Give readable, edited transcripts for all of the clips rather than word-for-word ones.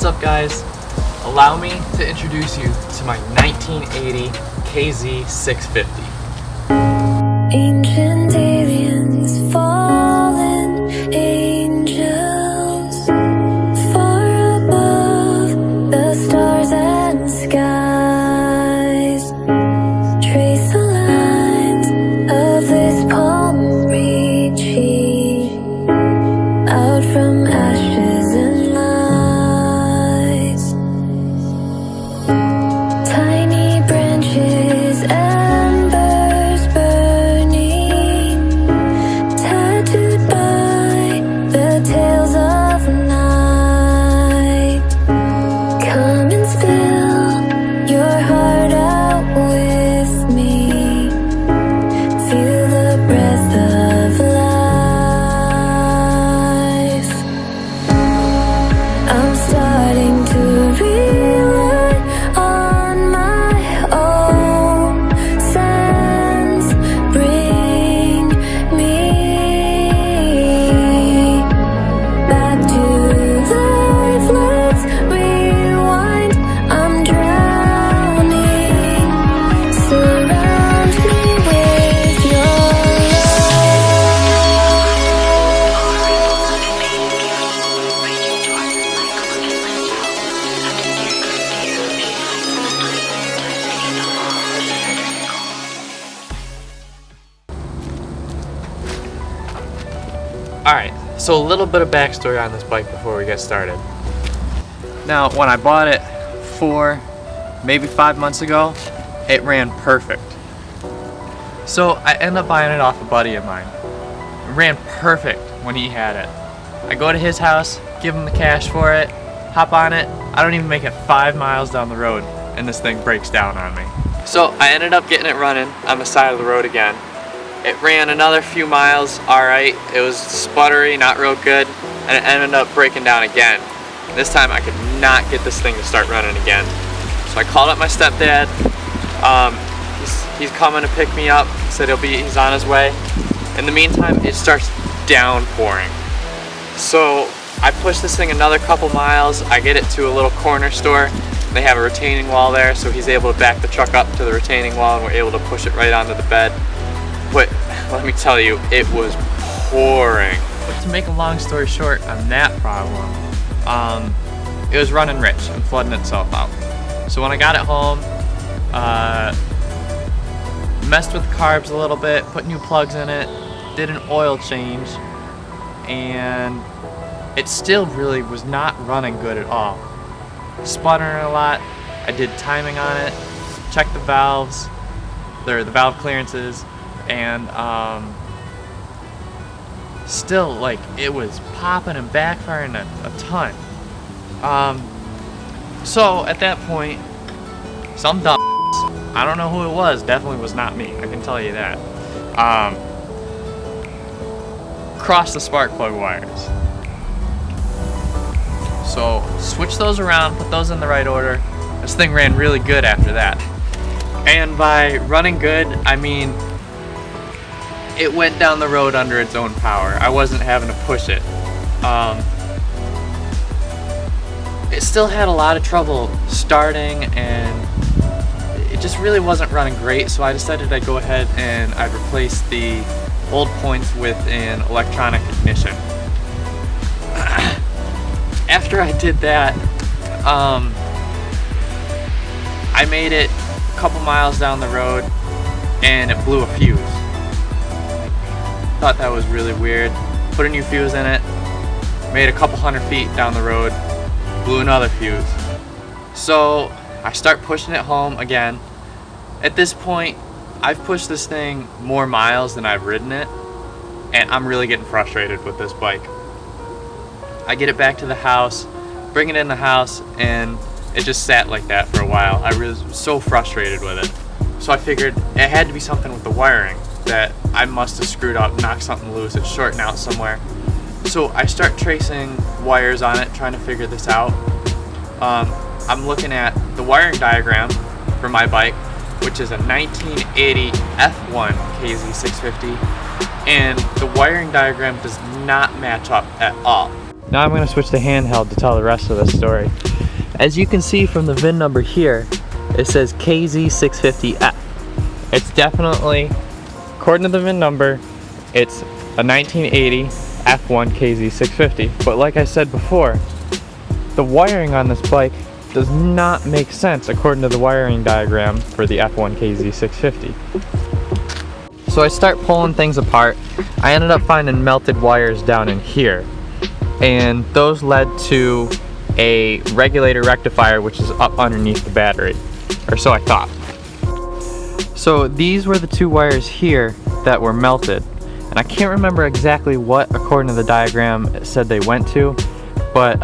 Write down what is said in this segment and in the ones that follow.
What's up, guys? Allow me to introduce you to my 1980 KZ650. Ancient aliens, fallen angels, far above the stars and skies. Trace the lines of this palm reaching out from ashes and lies. Tiny branches and embers burning, tattooed by the tales of night. Come and spill your heart out with me. Feel the breath of life. I'm starting to rely on my own sense. Bring me back to life. Let's rewind. I'm drowning. Surround me with your Alright, so a little bit of backstory on this bike before we get started. Now, when I bought it 4, maybe 5 months ago, it ran perfect. So I ended up buying it off a buddy of mine. It ran perfect when he had it. I go to his house, give him the cash for it, hop on it. I don't even make it 5 miles down the road and this thing breaks down on me. So I ended up getting it running on the side of the road again. It ran another few miles, alright. It was sputtery, not real good, and it ended up breaking down again. This time I could not get this thing to start running again. So I called up my stepdad. He's coming to pick me up. Said he's on his way. In the meantime, it starts downpouring. So I push this thing another couple miles. I get it to a little corner store. They have a retaining wall there, so he's able to back the truck up to the retaining wall, and we're able to push it right onto the bed. But let me tell you, it was pouring. But to make a long story short on that problem, it was running rich and flooding itself out. So when I got it home, messed with the carbs a little bit, put new plugs in it, did an oil change, and it still really was not running good at all. Sputtering a lot. I did timing on it, checked the valves, the valve clearances, and still, like, it was popping and backfiring a ton. So at that point, some dumb, I don't know who it was, definitely was not me, I can tell you that, crossed the spark plug wires. So switch those around, put those in the right order. This thing ran really good after that. And by running good, I mean it went down the road under its own power. I wasn't having to push it. It still had a lot of trouble starting, and it just really wasn't running great, so I decided I'd go ahead and I'd replace the old points with an electronic ignition. After I did that, I made it a couple miles down the road and it blew a fuse. Thought that was really weird. Put a new fuse in it, made a couple 100 feet down the road, blew another fuse. So I start pushing it home again. At this point, I've pushed this thing more miles than I've ridden it, and I'm really getting frustrated with this bike. I get it back to the house, bring it in the house, and it just sat like that for a while. I was so frustrated with it. So I figured it had to be something with the wiring that I must have screwed up, knocked something loose, it's shorting out somewhere. So I start tracing wires on it, trying to figure this out. I'm looking at the wiring diagram for my bike, which is a 1980 F1 KZ650, and the wiring diagram does not match up at all. Now I'm going to switch to handheld to tell the rest of the story. As you can see from the VIN number here, it says KZ650F. It's definitely, according to the VIN number, it's a 1980 F1 KZ650. But like I said before, the wiring on this bike does not make sense according to the wiring diagram for the F1 KZ650. So I start pulling things apart. I ended up finding melted wires down in here, and those led to a regulator rectifier which is up underneath the battery, or so I thought. So these were the two wires here that were melted, and I can't remember exactly what, according to the diagram, it said they went to, but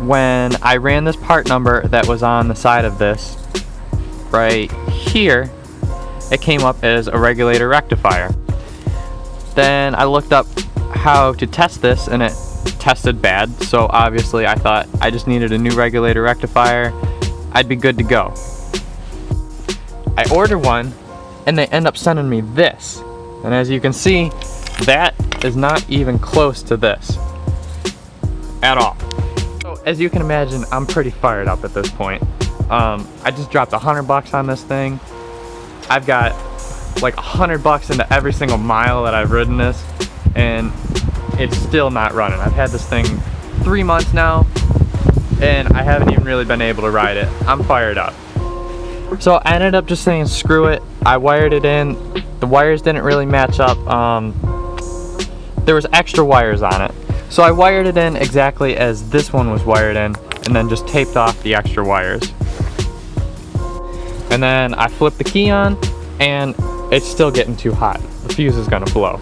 when I ran this part number that was on the side of this right here, it came up as a regulator rectifier. Then I looked up how to test this, and it tested bad, so obviously I thought I just needed a new regulator rectifier, I'd be good to go. I ordered one, and they end up sending me this, and as you can see, that is not even close to this at all. So as you can imagine, I'm pretty fired up at this point. I just dropped $100 on this thing. I've got like $100 into every single mile that I've ridden this, and it's still not running. I've had this thing 3 months now, and I haven't even really been able to ride it. I'm fired up. So I ended up just saying screw it. I wired it in. The wires didn't really match up. There was extra wires on it. So I wired it in exactly as this one was wired in, and then just taped off the extra wires. And then I flipped the key on, and it's still getting too hot. The fuse is gonna blow.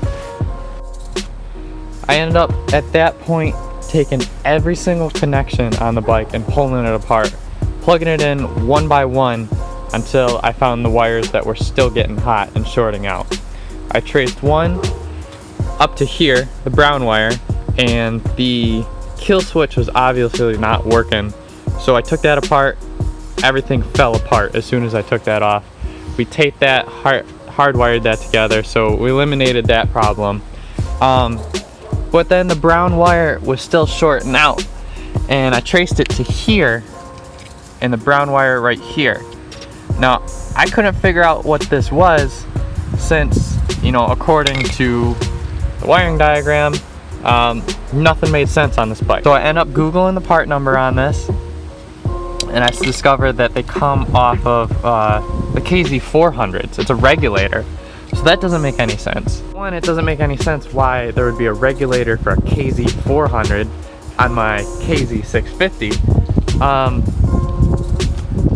I ended up at that point taking every single connection on the bike and pulling it apart, plugging it in one by one until I found the wires that were still getting hot and shorting out. I traced one up to here, the brown wire, and the kill switch was obviously not working. So I took that apart. Everything fell apart as soon as I took that off. We taped that, hardwired that together, so we eliminated that problem. But then the brown wire was still shorting out, and I traced it to here, and the brown wire right here. Now, I couldn't figure out what this was, since, you know, according to the wiring diagram, nothing made sense on this bike. So I ended up Googling the part number on this, and I discovered that they come off of the KZ400s. It's a regulator. So that doesn't make any sense. One, it doesn't make any sense why there would be a regulator for a KZ400 on my KZ650.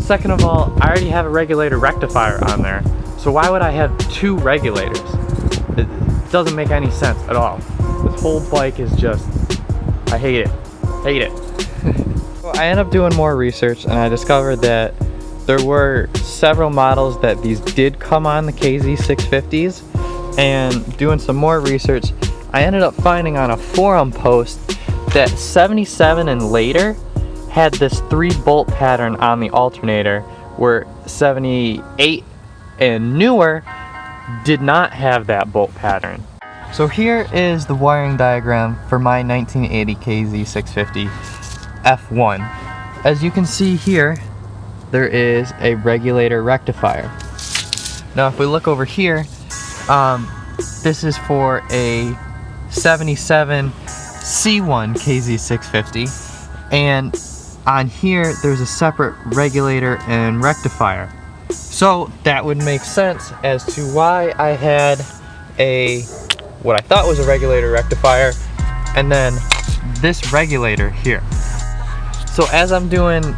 Second of all, I already have a regulator rectifier on there. So why would I have two regulators? It doesn't make any sense at all. This whole bike is just, I hate it. Hate it. So I ended up doing more research, and I discovered that there were several models that these did come on the KZ650s, and doing some more research, I ended up finding on a forum post that 77 and later had this 3-bolt pattern on the alternator, where 78 and newer did not have that bolt pattern. So here is the wiring diagram for my 1980 KZ650 F1. As you can see here, there is a regulator rectifier. Now if we look over here, this is for a 77 C1 KZ650, and on here there's a separate regulator and rectifier. So that would make sense as to why I had what I thought was a regulator rectifier, and then this regulator here. So as I'm doing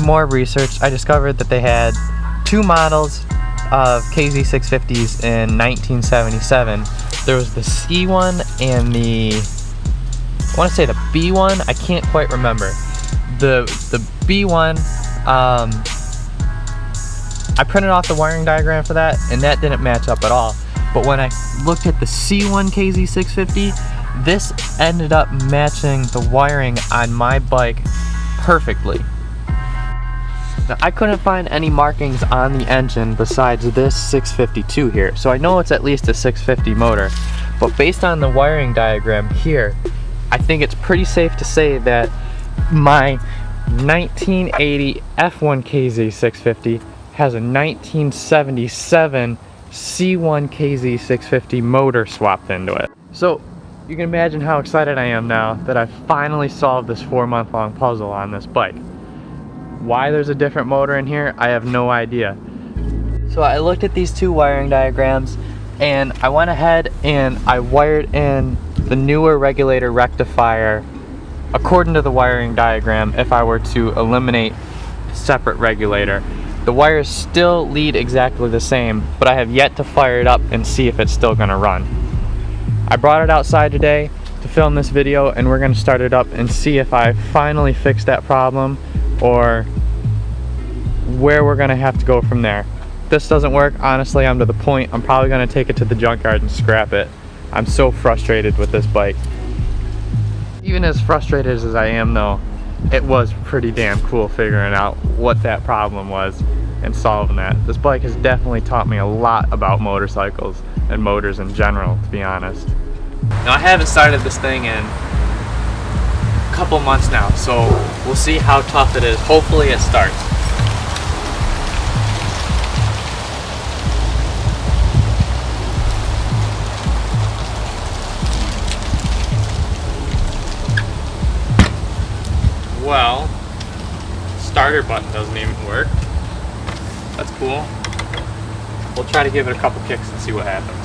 more research, I discovered that they had two models of KZ650s in 1977. There was the C one and the, I want to say the B one, I can't quite remember. The B one, I printed off the wiring diagram for that, and that didn't match up at all. But when I looked at the C1 KZ650, this ended up matching the wiring on my bike perfectly. Now, I couldn't find any markings on the engine besides this 652 here, so I know it's at least a 650 motor. But based on the wiring diagram here, I think it's pretty safe to say that my 1980 F1 KZ650 has a 1977 C1 KZ650 motor swapped into it. So you can imagine how excited I am now that I finally solved this 4-month-long puzzle on this bike. Why there's a different motor in here, I have no idea. So I looked at these two wiring diagrams and I went ahead and I wired in the newer regulator rectifier according to the wiring diagram. If I were to eliminate separate regulator, the wires still lead exactly the same, but I have yet to fire it up and see if it's still gonna run. I brought it outside today to film this video and we're gonna start it up and see if I finally fixed that problem or where we're gonna have to go from there. If this doesn't work, honestly, I'm to the point I'm probably gonna take it to the junkyard and scrap it. I'm so frustrated with this bike. Even as frustrated as I am though, it was pretty damn cool figuring out what that problem was and solving that. This bike has definitely taught me a lot about motorcycles and motors in general, to be honest. Now I haven't started this thing in a couple months now, so we'll see how tough it is. Hopefully it starts. Well, starter button doesn't even work. That's cool. We'll try to give it a couple kicks and see what happens.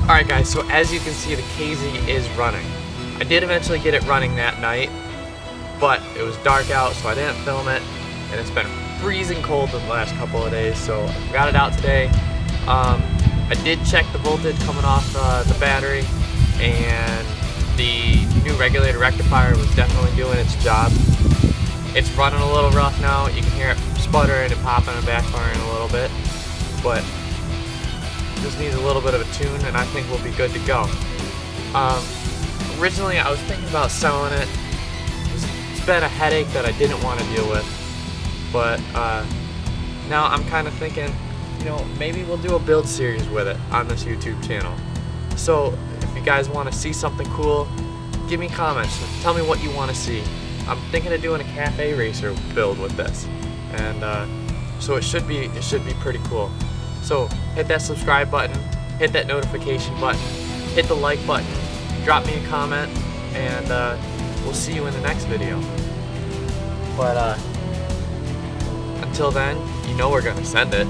Alright guys, so as you can see, the KZ is running. I did eventually get it running that night, but it was dark out, so I didn't film it, and it's been freezing cold the last couple of days, so I got it out today. I did check the voltage coming off the battery, and the new regulator rectifier was definitely doing its job. It's running a little rough now. You can hear it sputtering and popping and backfiring a little bit, but just needs a little bit of a tune and I think we'll be good to go. Originally I was thinking about selling it. It's been a headache that I didn't want to deal with, but now I'm kind of thinking, you know, maybe we'll do a build series with it on this YouTube channel. So if you guys want to see something cool, give me comments, tell me what you want to see. I'm thinking of doing a cafe racer build with this, and so it should be pretty cool. So hit that subscribe button, hit that notification button, hit the like button, drop me a comment, and we'll see you in the next video. But until then, you know we're gonna send it.